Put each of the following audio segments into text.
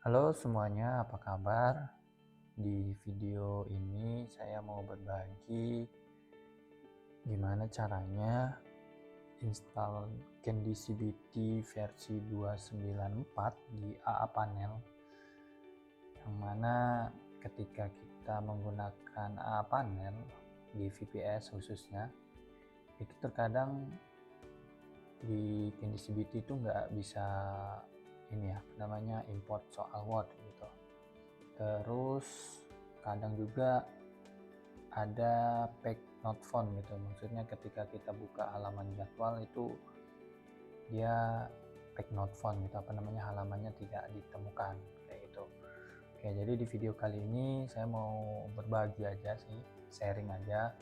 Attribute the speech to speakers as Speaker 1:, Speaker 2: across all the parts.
Speaker 1: Halo semuanya, apa kabar? Di video ini saya mau berbagi gimana caranya install Candy CBT versi 294 di AA Panel, yang mana ketika kita menggunakan AA Panel di VPS khususnya, itu terkadang di Candy CBT itu nggak bisa import soal Word gitu. Terus kadang juga ada page not found gitu, maksudnya ketika kita buka halaman jadwal itu dia page not found gitu, halamannya tidak ditemukan kayak gitu. Oke, jadi di video kali ini saya mau berbagi aja sih, sharing aja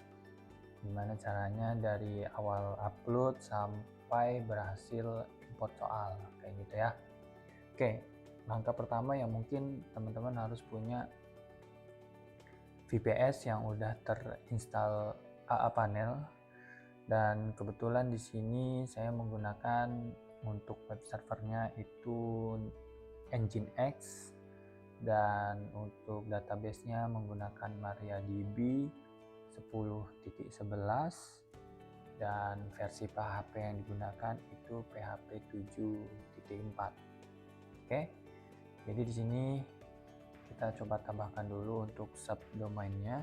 Speaker 1: gimana caranya dari awal upload sampai berhasil import soal kayak gitu ya. Oke, langkah pertama yang mungkin teman-teman harus punya VPS yang udah terinstall AA Panel, dan kebetulan di sini saya menggunakan untuk web servernya itu Nginx, dan untuk databasenya menggunakan MariaDB 10.11, dan versi PHP yang digunakan itu PHP 7.4. Oke, jadi di sini kita coba tambahkan dulu untuk subdomainnya.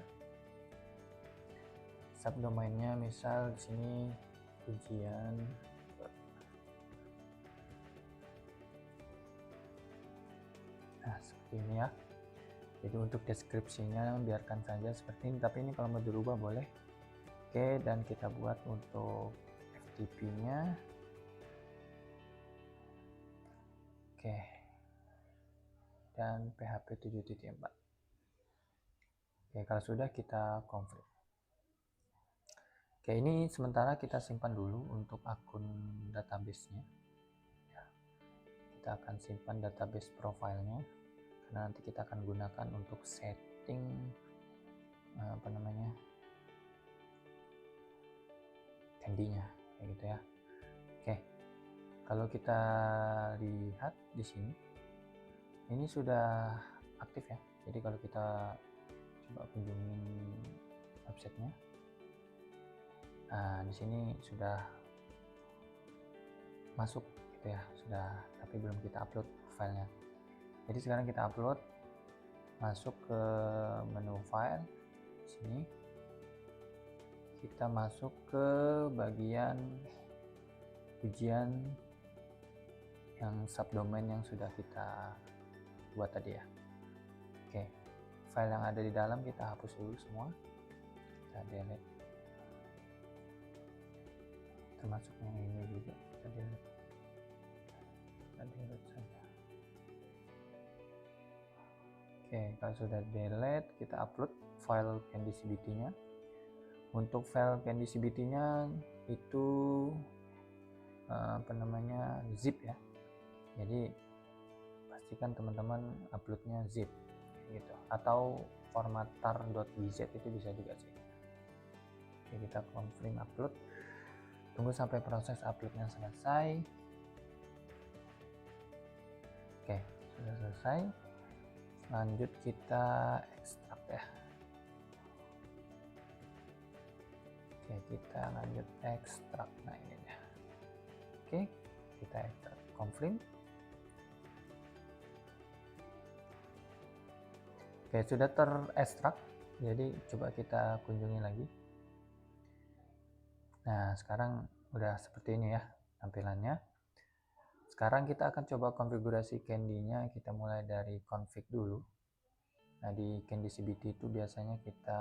Speaker 1: Subdomainnya misal di sini ujian. Nah, seperti ini ya. Jadi untuk deskripsinya biarkan saja seperti ini, tapi ini kalau mau dirubah boleh. Oke, dan kita buat untuk FTP-nya. Oke. Dan PHP 7.4. Oke, kalau sudah kita confirm. Oke, ini sementara kita simpan dulu untuk akun database-nya. Ya, kita akan simpan database profilnya, karena nanti kita akan gunakan untuk setting candy-nya kayak gitu ya. Oke, kalau kita lihat di sini ini sudah aktif ya. Jadi kalau kita coba kunjungin websitenya, nah di sini sudah masuk gitu ya, sudah, tapi belum kita upload filenya. Jadi sekarang kita upload, masuk ke menu file sini, kita masuk ke bagian ujian yang subdomain yang sudah kita buat tadi ya. Oke, file yang ada di dalam kita hapus dulu semua, kita delete, termasuk yang ini juga kita delete saja. Oke, kalau sudah delete, kita upload file Candy CBT-nya. Untuk file Candy CBT-nya itu zip ya. Jadi pastikan teman-teman uploadnya zip gitu, atau format tar.bz itu bisa juga sih. Oke, kita confirm upload, tunggu sampai proses uploadnya selesai. Oke, sudah selesai, lanjut kita ekstrak ya. Oke, kita lanjut ekstrak. Nah ini dia. Oke, kita ekstrak, confirm. Oke, sudah terekstrak. Jadi coba kita kunjungi lagi. Nah, sekarang udah seperti ini ya tampilannya. Sekarang kita akan coba konfigurasi Candy-nya. Kita mulai dari config dulu. Nah, di Candy CBT itu biasanya kita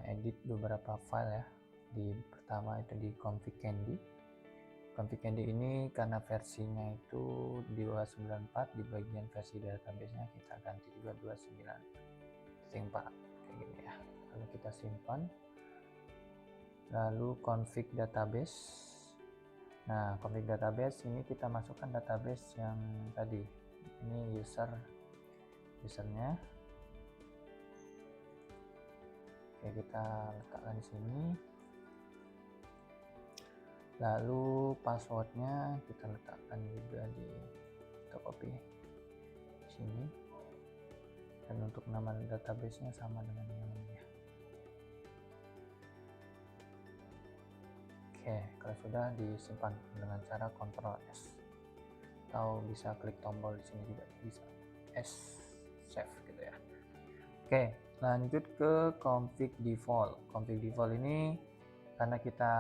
Speaker 1: edit beberapa file ya. Di pertama itu di config Candy. Config Candy ini karena versinya itu di 294, di bagian versi database-nya kita ganti juga 29.4 kayak gini ya. Lalu kita simpan, lalu config database. Nah, config database ini kita masukkan database yang tadi, ini usernya. Oke, kita letakkan di sini. Lalu passwordnya kita letakkan juga kita copy. sini, dan untuk nama database-nya sama dengan yang ini ya. Oke, kalau sudah disimpan dengan cara Ctrl S, atau bisa klik tombol di sini juga bisa, S save gitu ya. Oke, lanjut ke config default. Config default ini karena kita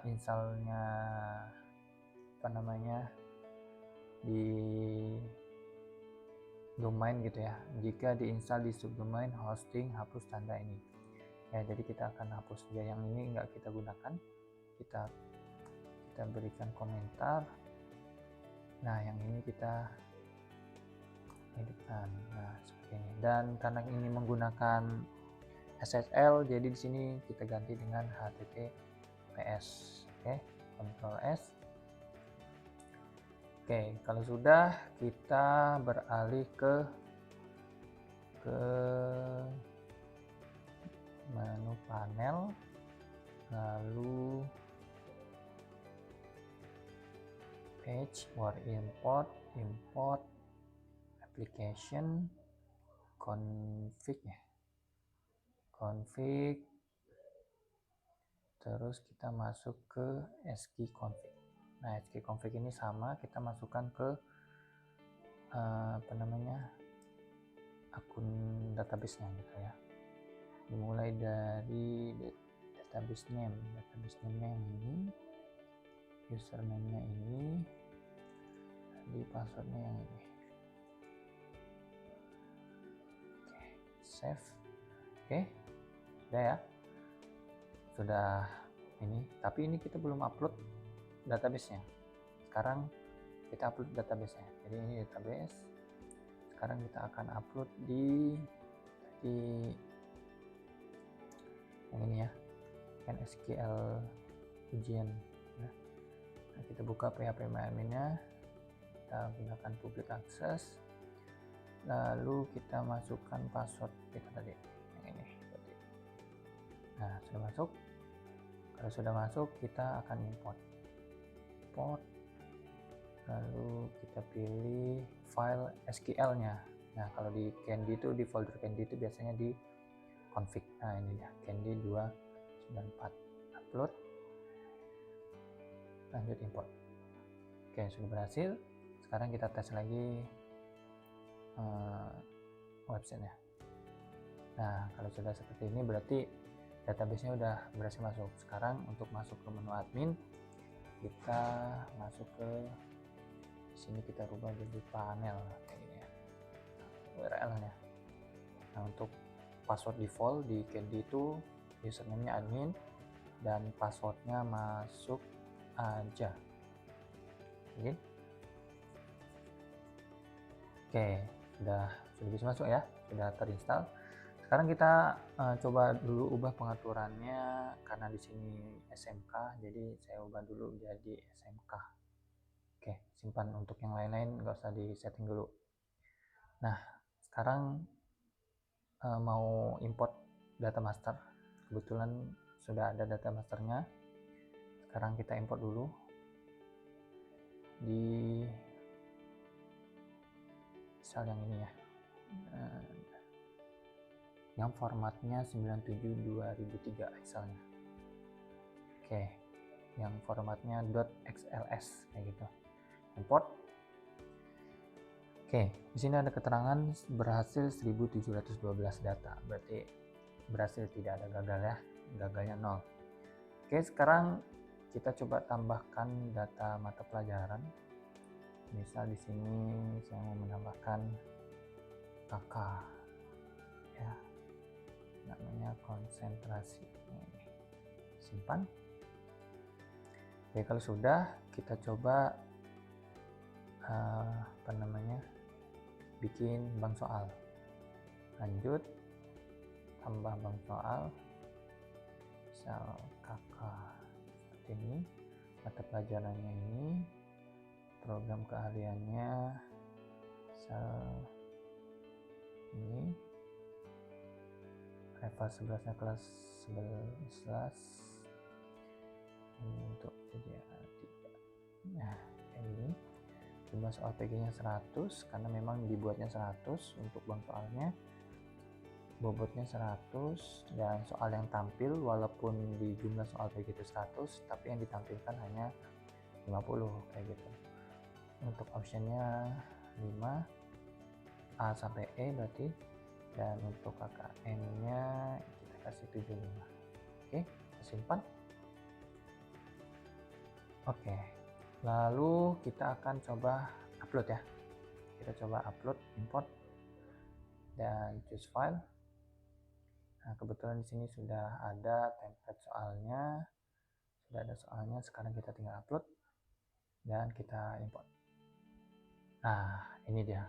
Speaker 1: installnya di domain gitu ya. Jika diinstal di subdomain hosting, hapus tanda ini. Ya, jadi kita akan hapus dia, yang ini nggak kita gunakan. Kita berikan komentar. Nah, yang ini kita hidupkan. Nah, seperti ini. Dan karena ini menggunakan SSL, jadi di sini kita ganti dengan HTTPS. Oke, Ctrl S. Oke, kalau sudah, kita beralih ke menu panel, lalu page or import application config ya, terus kita masuk ke skconfig. Nah, skconfig ini sama, kita masukkan ke akun database-nya gitu ya. Dimulai dari database name-nya yang ini, username-nya ini, di password-nya yang ini. Oke, save. Oke, sudah ya. Sudah ini, tapi ini kita belum upload database-nya. Sekarang kita upload database-nya. Jadi ini database. Sekarang kita akan upload di yang ini ya, kan SQL ujian ya. Nah, kita buka PHP-nya, kita gunakan public access, lalu kita masukkan password kita tadi yang ini. Nah, sudah masuk. Kalau sudah masuk, kita akan import, lalu kita pilih file SQL-nya. Nah, kalau di Candy itu, di folder Candy itu biasanya di config. Nah, ini ya, Candy 294. Upload, lanjut import. Oke, sudah berhasil. Sekarang kita tes lagi websitenya. Nah, kalau sudah seperti ini berarti database-nya udah berhasil masuk. Sekarang untuk masuk ke menu admin, kita masuk ke sini, kita rubah jadi panel kayak gini ya, URL-nya. Nah, untuk password default di Candy itu username-nya admin dan passwordnya masuk aja. Oke, sudah bisa masuk ya, sudah terinstall. Sekarang kita coba dulu ubah pengaturannya, karena di sini SMK, jadi saya ubah dulu jadi SMK. Oke, simpan. Untuk yang lain-lain nggak usah di setting dulu. Nah, sekarang mau import data master. Kebetulan sudah ada data masternya. Sekarang kita import dulu di file yang ini ya, yang formatnya 97/2003 Excelnya. Oke, yang formatnya .xls kayak gitu. Import. Oke, di sini ada keterangan berhasil 1712 data, berarti berhasil, tidak ada gagal ya, gagalnya 0. Oke, sekarang kita coba tambahkan data mata pelajaran. Misal di sini saya mau menambahkan KK ya, namanya konsentrasi. Ini simpan. Oke, kalau sudah, kita coba bikin bank soal. Lanjut, tambah bank soal, misal KK seperti ini, mata pelajarannya ini, program keahliannya misal ini, level 11 nya kelas 11, ini untuk jadi 3. Nah, kayak gini. jumlah soal PG-nya 100 karena memang dibuatnya 100 untuk bank soalnya, bobotnya 100, dan soal yang tampil walaupun di jumlah soal PG itu 100 tapi yang ditampilkan hanya 50 kayak gitu. Untuk optionnya 5 A sampai E berarti, dan untuk KKM nya kita kasih 75. Oke, kita simpan. Oke, lalu kita akan coba upload ya. Kita coba upload, import, dan choose file. Nah, kebetulan di sini sudah ada template soalnya, sudah ada soalnya. Sekarang kita tinggal upload dan kita import. Nah, ini dia.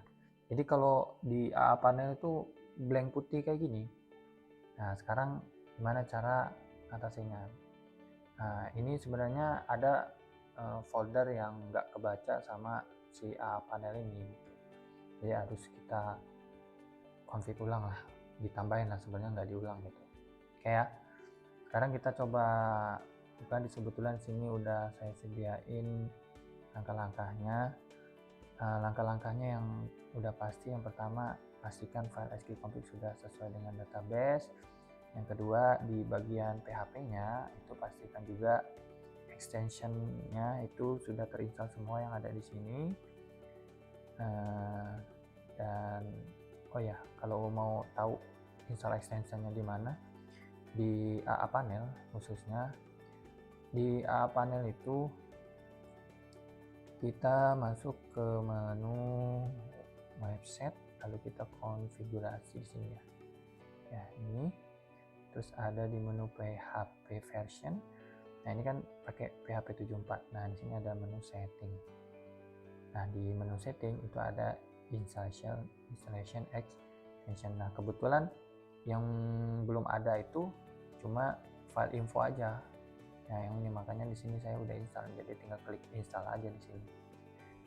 Speaker 1: Jadi kalau di AA panel itu blank putih kayak gini. Nah, sekarang gimana cara atasinya? Nah, ini sebenarnya ada folder yang nggak kebaca sama si AA panel ini. Jadi harus kita config ulang lah, ditambahin lah, sebenarnya nggak diulang gitu. Oke ya. Sekarang kita coba bukan, di kebetulan sini udah saya sediain langkah-langkahnya. Langkah-langkahnya yang udah pasti, yang pertama pastikan file sqconfig sudah sesuai dengan database. Yang kedua, di bagian PHP-nya itu pastikan juga extension-nya itu sudah terinstall semua yang ada di sini. Dan oh ya, kalau mau tahu install extension-nya di mana, di AA panel khususnya, di AA panel itu kita masuk ke menu website, lalu kita konfigurasi di sini ya. Ya, ini. Terus ada di menu PHP version. Nah, ini kan pakai PHP 74. Nah, di sini ada menu setting. Nah, di menu setting itu ada installation extension. Nah, kebetulan yang belum ada itu cuma file info aja. Nah, yang ini makanya di sini saya udah install, jadi tinggal klik install aja di sini.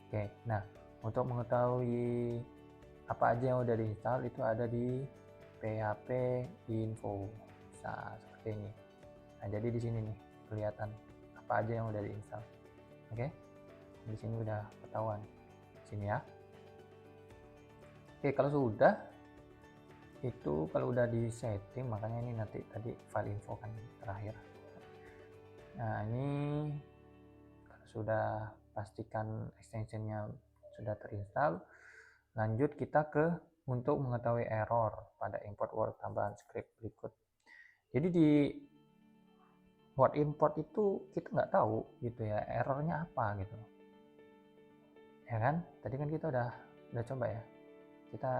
Speaker 1: Oke, nah untuk mengetahui apa aja yang udah diinstal itu ada di PHP info. Nah, seperti ini. Nah, jadi di sini nih kelihatan apa aja yang udah diinstal. Oke, di sini udah ketahuan. Sini ya. Oke, kalau sudah itu, kalau udah di setting, makanya ini nanti tadi file info kan terakhir. Nah, ini sudah pastikan extensionnya sudah terinstall. Lanjut kita ke untuk mengetahui error pada import Word tambahan script berikut. Jadi di Word import itu kita nggak tahu gitu ya errornya apa gitu, ya kan? Tadi kan kita udah coba ya, kita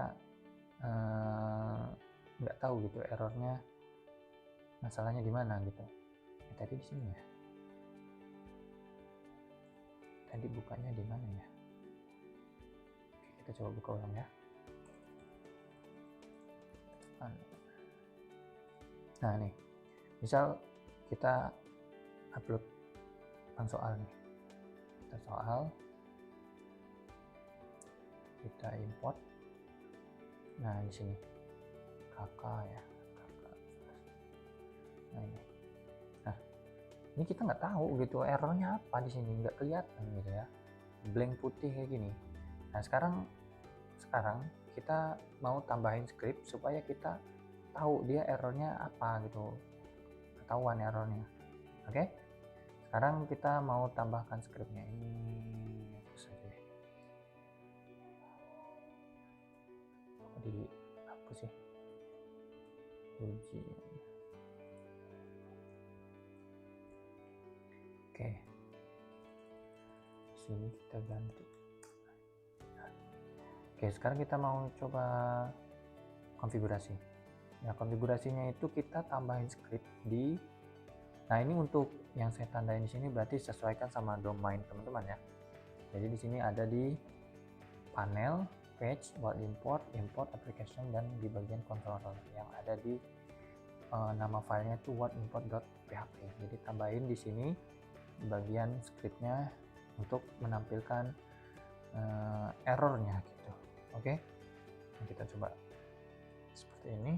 Speaker 1: nggak tahu gitu errornya, masalahnya di mana gitu. Tadi di sini ya. Tadi bukanya di mana ya? Oke, kita coba buka ulang ya. Nah, nih. Misal kita upload soal nih. Kita soal, kita import. Nah, di sini kakak ya, kakak. Nah, ini. Nah, ini kita nggak tahu gitu errornya apa, di sini nggak kelihatan gitu ya, blank putih kayak gini. Nah, sekarang kita mau tambahin script supaya kita tahu dia errornya apa gitu, ketahuan errornya. Oke, sekarang kita mau tambahkan scriptnya. Ini hapus aja, dihapus sih ujian. Oke, sini kita ganti. Oke, sekarang kita mau coba konfigurasi. Nah, konfigurasinya itu kita tambahin script di, nah ini untuk yang saya tandain di sini berarti sesuaikan sama domain teman-teman ya. Jadi di sini ada di panel, page, Word import, import application, dan di bagian controller yang ada di nama filenya itu wordimport.php. Jadi tambahin di sini bagian scriptnya untuk menampilkan errornya gitu. Oke, nah, kita coba seperti ini.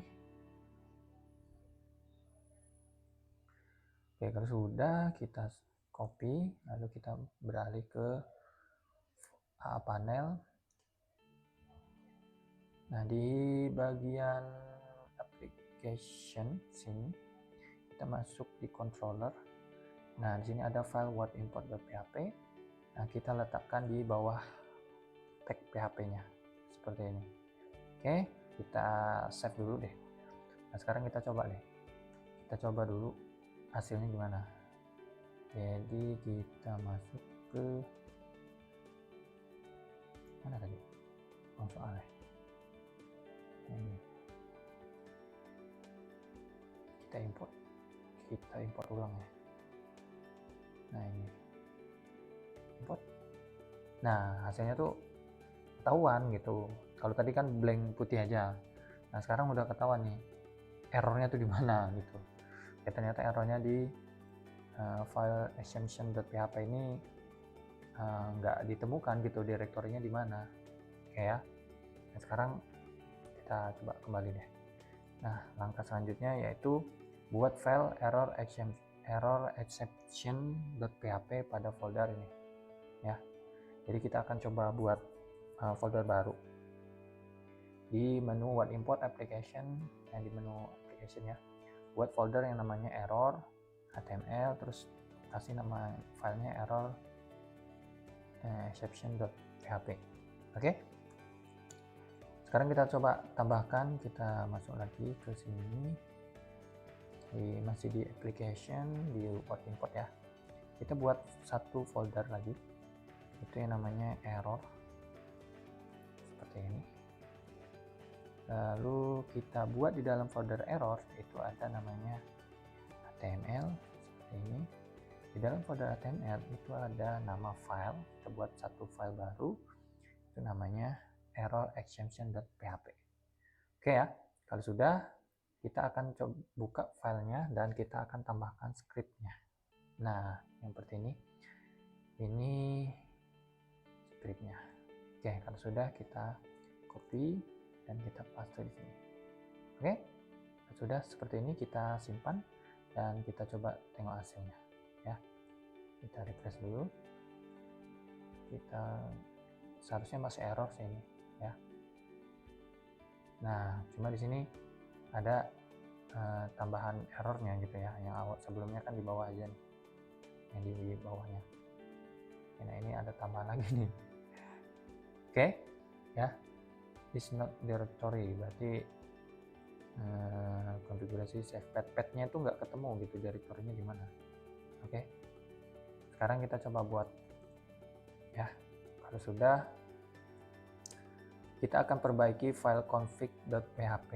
Speaker 1: Oke, kalau sudah kita copy, lalu kita beralih ke panel. Nah, di bagian application sini kita masuk di controller. Nah, di sini ada file whatimport.php. Nah, kita letakkan di bawah tag PHP-nya seperti ini. Oke, kita save dulu deh. Nah, sekarang kita coba deh. Kita coba dulu hasilnya gimana. Jadi kita masuk ke mana tadi? Soalnya ini kita import ulang ya. Nah, ini import. Nah, hasilnya tuh ketahuan gitu. Kalau tadi kan blank putih aja. Nah, sekarang udah ketahuan nih errornya tuh di mana gitu. Ya, ternyata errornya di file exemption.php ini nggak ditemukan gitu, direktorinya di mana. Oke ya. Nah, sekarang kita coba kembali deh. Nah, langkah selanjutnya yaitu buat file error exception.php pada folder ini ya. Jadi kita akan coba buat folder baru di menu whatimport application, yang di menu application ya, buat folder yang namanya error html, terus kasih nama filenya error exception.php. Oke, sekarang kita coba tambahkan, kita masuk lagi ke sini, masih di application, di whatimport ya. Kita buat satu folder lagi, itu yang namanya error seperti ini. Lalu kita buat di dalam folder error itu ada namanya HTML seperti ini. Di dalam folder HTML itu ada nama file, kita buat satu file baru, itu namanya error exception.php. Oke ya, kalau sudah kita akan coba buka filenya dan kita akan tambahkan scriptnya. Nah, yang seperti ini scriptnya. Oke, kalau sudah kita copy dan kita paste di sini. Oke, kalau sudah seperti ini kita simpan dan kita coba tengok hasilnya ya. Kita refresh dulu. Kita seharusnya masih error sini ya. Nah, cuma di sini ada tambahan errornya gitu ya. Yang awal sebelumnya kan di bawah aja nih, yang di bawahnya. Nah, ini ada tambahan lagi nih. Oke ya, is not directory, berarti konfigurasi save path-nya itu nggak ketemu gitu, direktorinya di mana. Oke, sekarang kita coba buat ya. Kalau sudah, kita akan perbaiki file config.php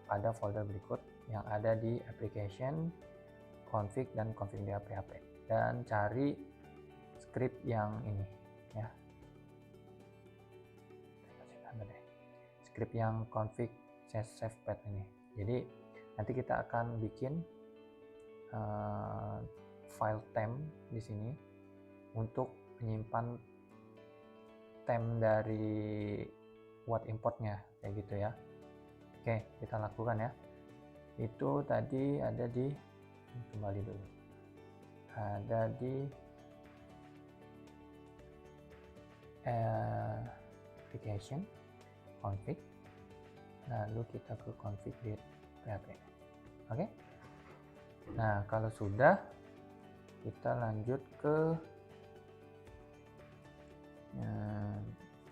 Speaker 1: pada folder berikut yang ada di application, config, dan config.php, dan cari script yang ini ya. Script yang config save path ini. Jadi nanti kita akan bikin file temp di sini untuk menyimpan temp dari whatimportnya kayak gitu ya. Oke, kita lakukan ya. Itu tadi ada di, kembali dulu, ada di application, config, lalu kita ke config di PHP. Oke. Nah, kalau sudah, kita lanjut ke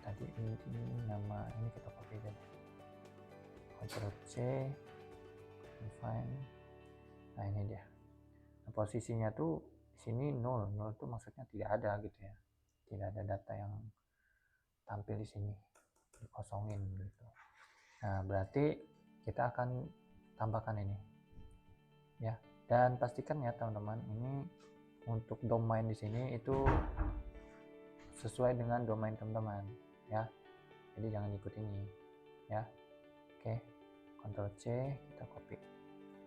Speaker 1: tadi ini nama ini kita copy aja. Ctrl C, define. Nah, ini dia. Nah, posisinya tuh di sini 0 tuh maksudnya tidak ada gitu ya. Tidak ada data yang tampil di sini, dikosongin gitu. Nah, berarti kita akan tambahkan ini ya, dan pastikan ya teman-teman, ini untuk domain di sini itu sesuai dengan domain teman-teman ya, jadi jangan ikut ini ya. Oke, Ctrl C, kita copy.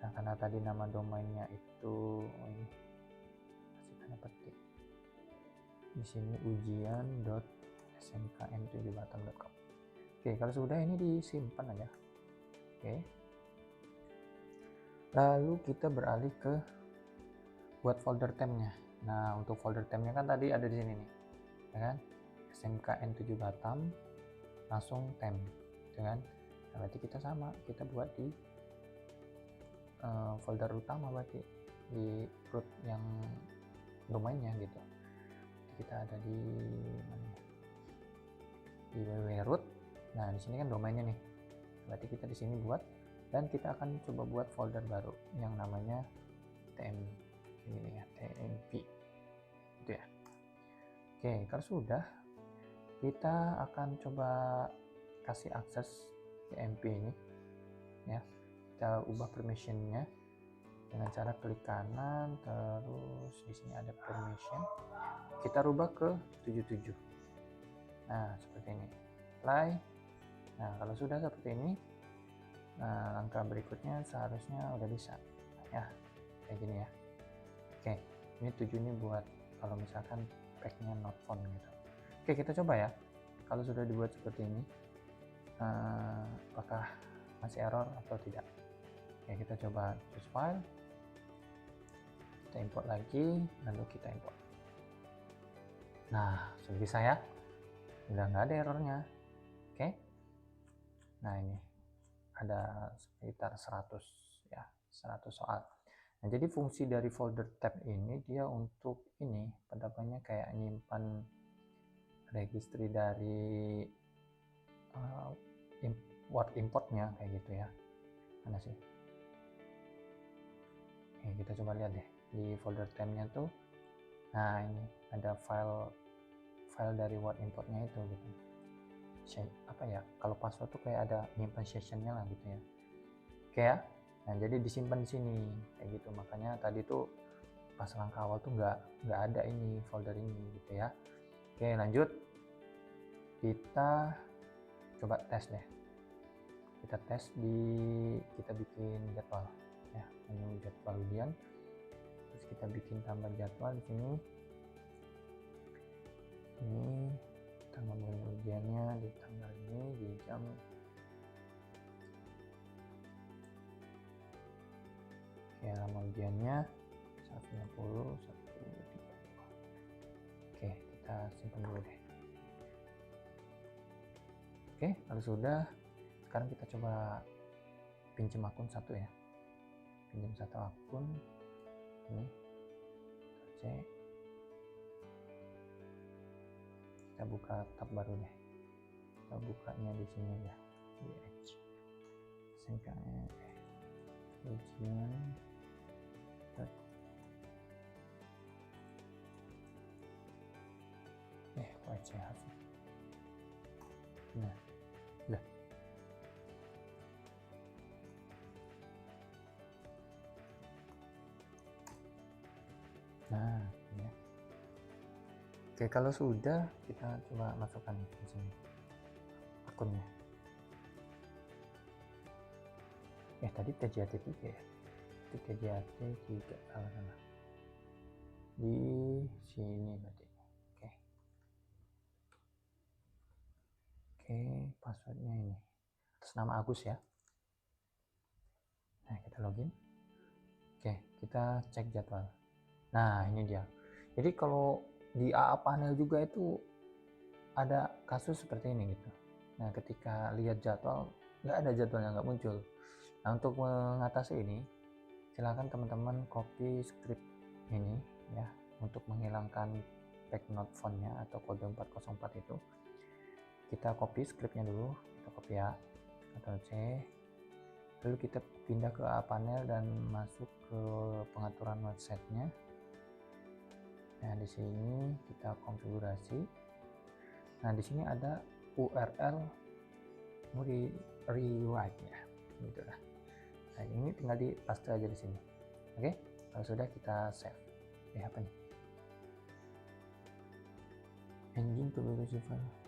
Speaker 1: Nah, karena tadi nama domainnya itu ini masih tanda petik di sini, ujian.smkn7batam.com. Oke, kalau sudah ini disimpan aja. Oke, lalu kita beralih ke buat folder tempnya. Nah, untuk folder tempnya kan tadi ada di sini nih ya kan, SMKN7 Batam langsung temp dengan berarti kita sama, kita buat di folder utama, berarti di root yang domainnya gitu. Jadi kita ada di mana, di www.root. Nah di sini kan domainnya nih, berarti kita di sini buat, dan kita akan coba buat folder baru yang namanya tm ini ya, tmp gitu ya. Oke, kalau sudah, kita akan coba kasih akses tmp ini ya. Kita ubah permissionnya dengan cara klik kanan, terus di sini ada permission, kita rubah ke 77. Nah seperti ini, apply. Nah kalau sudah seperti ini, nah langkah berikutnya seharusnya udah bisa ya, kayak gini ya. Oke, ini 7 ini buat kalau misalkan packnya not found gitu. Oke, kita coba ya, kalau sudah dibuat seperti ini, apakah masih error atau tidak. Oke, kita coba choose file, kita import lagi, lalu kita import. Nah sudah bisa ya, udah nggak ada errornya. Oke, nah ini ada sekitar 100 ya, 100 soal. Nah jadi fungsi dari folder tab ini dia untuk ini, pendapatnya kayak nyimpan registry dari word importnya kayak gitu ya. Mana sih? Oke, kita coba lihat deh di folder tab-nya tuh. Nah ini ada file dari word importnya itu gitu. Apa ya, kalau password tuh kayak ada nyimpan sessionnya lah gitu ya. Oke ya, nah jadi disimpan di sini kayak gitu. Makanya tadi tuh pas langkah awal tuh nggak ada ini folder ini gitu ya. Oke lanjut, kita coba tes deh. Kita tes kita bikin jadwal ya, menu jadwal ujian. Terus kita bikin tambah jadwal di sini. Ini tanggal ujiannya di tanggal ini di jam ya, lama ujiannya 150 130. Oke, kita simpan dulu deh. Oke, kalau sudah, sekarang kita coba pinjam akun satu ya, pinjam satu akun ini, cek, kita buka tab baru deh, kita bukanya di sini ya, di Edge SMKN ujian kok Edge ya. Nah udah, nah ya. Oke, kalau sudah kita coba masukkan di sini akunnya. Tadi TJAT 3 ya, itu TJAT 3 salah di sini berarti. Oke, passwordnya ini atas nama Agus ya. Nah kita login. Oke, kita cek jadwal. Nah ini dia. Jadi kalau di AA panel juga itu ada kasus seperti ini gitu. Nah ketika lihat jadwal, nggak ada jadwalnya, nggak muncul. Nah untuk mengatasi ini, silakan teman-teman copy script ini ya, untuk menghilangkan pack not found-nya atau kode 404 itu. Kita copy scriptnya dulu, kita copy ya, Ctrl C, lalu kita pindah ke AA panel dan masuk ke pengaturan websitenya. Nah di sini kita konfigurasi. Nah di sini ada URL mau di rewrite ya, gitu lah. Nah ini tinggal di paste aja di sini. Oke, kalau sudah kita save. Apa nih? Engine publication file.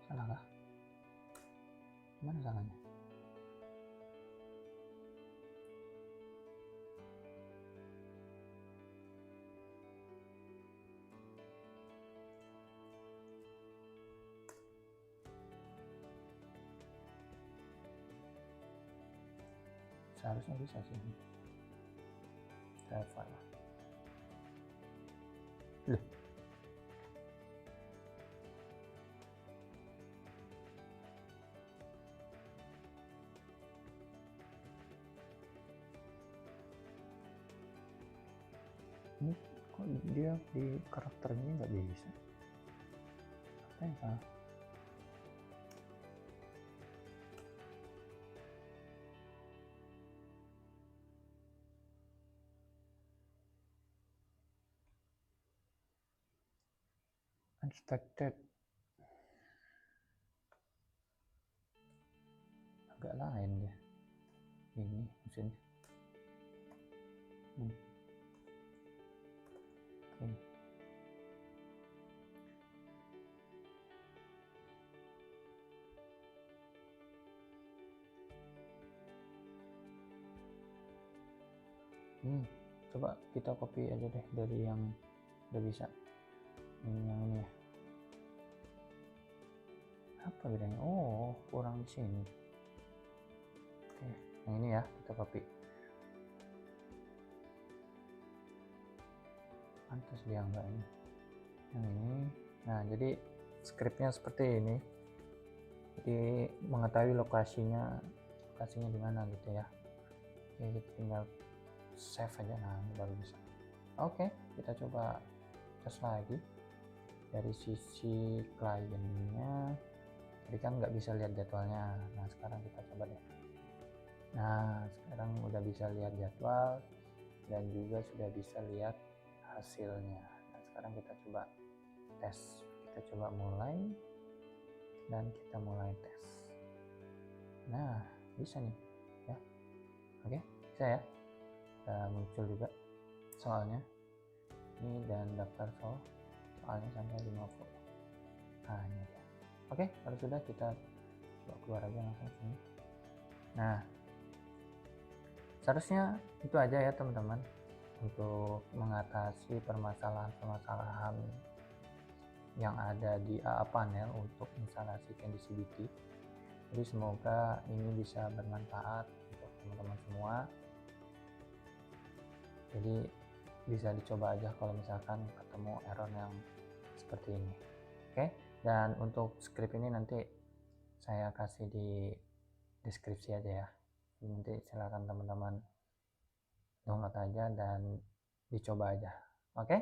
Speaker 1: Salah kah? Gimana salahnya? seharusnya bisa sih. Travel. Loh, ini kok dia di karakternya nggak bisa? Apa yang salah? Unexpected, agak lain dia ini maksudnya. Oke. Coba kita copy aja deh dari yang udah bisa. Ini yang ini ya. Apa bedanya? Oh, kurang di sini. Oke, yang ini ya kita copy. Pantas dia enggak ini. Yang ini. Nah, jadi scriptnya seperti ini. Jadi mengetahui lokasinya di mana gitu ya. Oke, kita tinggal save aja. Nah, ini baru bisa. Oke, kita coba tes lagi dari sisi kliennya. Tadi kan nggak bisa lihat jadwalnya. Nah, sekarang kita coba deh. Nah, sekarang udah bisa lihat jadwal dan juga sudah bisa lihat hasilnya. Nah, sekarang kita coba tes. Kita coba mulai dan kita mulai tes. Nah, bisa nih ya. Oke, bisa ya. Udah muncul juga soalnya ini, dan daftar soalnya sampai 50. Nah, ini dia. Oke, kalau sudah kita coba keluar aja langsung sini. Nah, seharusnya itu aja ya teman-teman untuk mengatasi permasalahan-permasalahan yang ada di AA Panel untuk instalasi Candy CBT. Jadi semoga ini bisa bermanfaat untuk teman-teman semua. Jadi bisa dicoba aja kalau misalkan ketemu error yang seperti ini. Oke, dan untuk script ini nanti saya kasih di deskripsi aja ya. Nanti silakan teman-teman download aja dan dicoba aja. Oke,